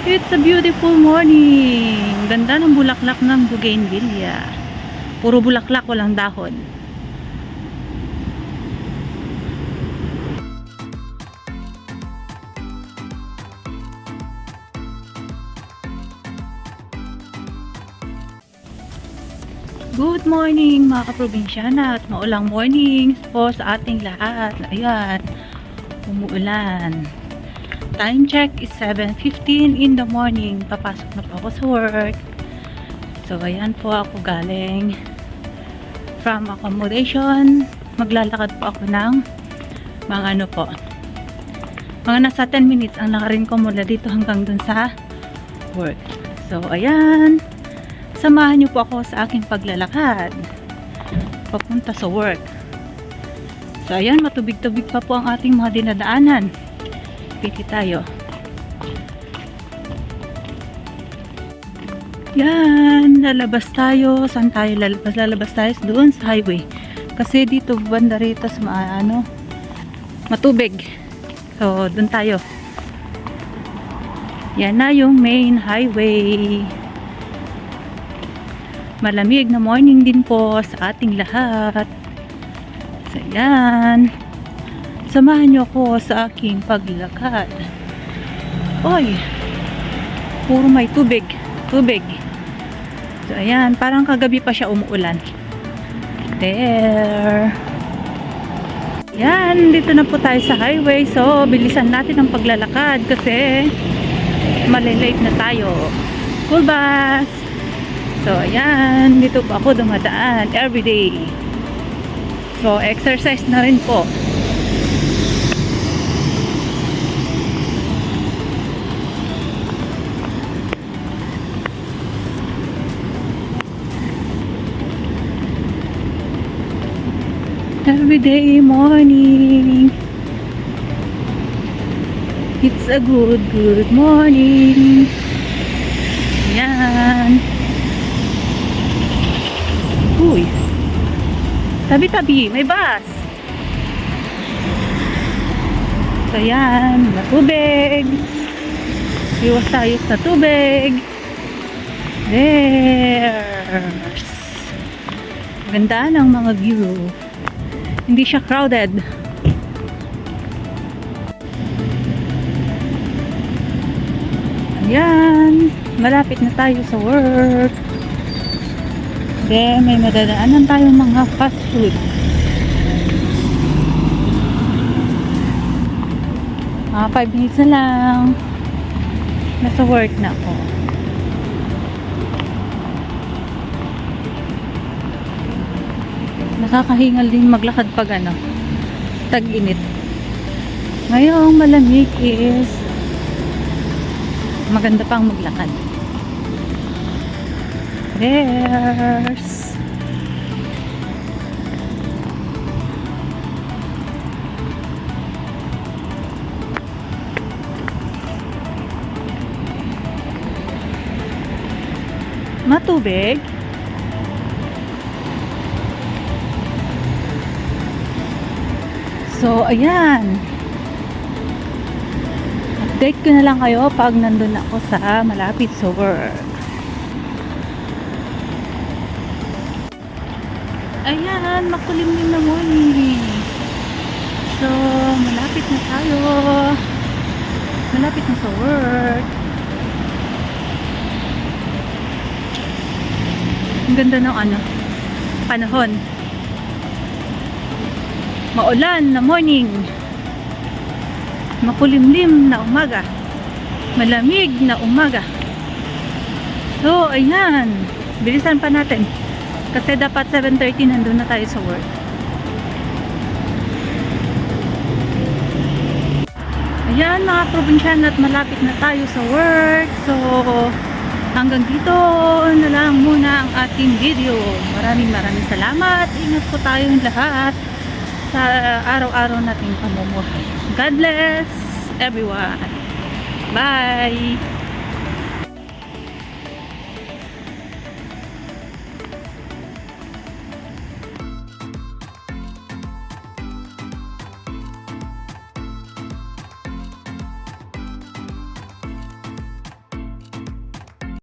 It's a beautiful morning. Ganda ng bulaklak ng bougainvillea. Puro bulaklak, walang dahon. Good morning mga kaprobinsyana at maulang mornings po sa ating lahat. Ayan, umuulan. Time check is 7:15 in the morning. Papasok na po ako sa work. So ayan po ako galing from accommodation. Maglalakad po ako ng mga mga nasa 10 minutes ang lakarin ko mula dito hanggang dun sa work. So ayan, samahan niyo po ako sa aking paglalakad papunta sa work. So ayan, matubig-tubig pa po ang ating mga dinadaanan. Pili tayo. Yan, lalabas tayo. Saan tayo lalabas? Lalabas tayo doon sa highway. Kasi dito banda rito sa matubig. So doon tayo. Yan na yung main highway. Malamig na morning din po sa ating lahat. So yan, samahan nyo ako sa aking paglakad. Oy, puro may tubig. So ayan, parang kagabi pa siya umuulan. There. Yan, dito na po tayo sa highway. So bilisan natin ang paglalakad kasi malilate na tayo. School bus. So ayan, dito po ako dumadaan everyday. So exercise na rin po. Everyday morning. It's a good morning. Yan. Uy. Tabi-tabi, may bus. So yan, matubig. Iwas tayo sa tubig. There's ganda ng mga view. Hindi siya crowded. Ayan, malapit na tayo sa work. Then may madadaanan tayong mga fast food. 5 minutes na lang. Nasa work na ako. Nakakahingal din maglakad pag tag-init. Ngayong malamig is maganda pang maglakad. There's matubig. So ayan, update ko na lang kayo pag nandun ako sa malapit sa work. Ayan, makulimlim na morning. So malapit na tayo. Malapit na sa work. Ang ganda ng panahon. Maulan na morning. Makulimlim na umaga. Malamig na umaga. So ayan, bilisan pa natin. Kasi dapat 7:30 nandun na tayo sa work. Ayan mga probinsyana, at malapit na tayo sa work. So hanggang dito na lang muna ang ating video. Maraming salamat. Ingat po tayong lahat sa araw-araw nating pamumuhay. God bless everyone. Bye!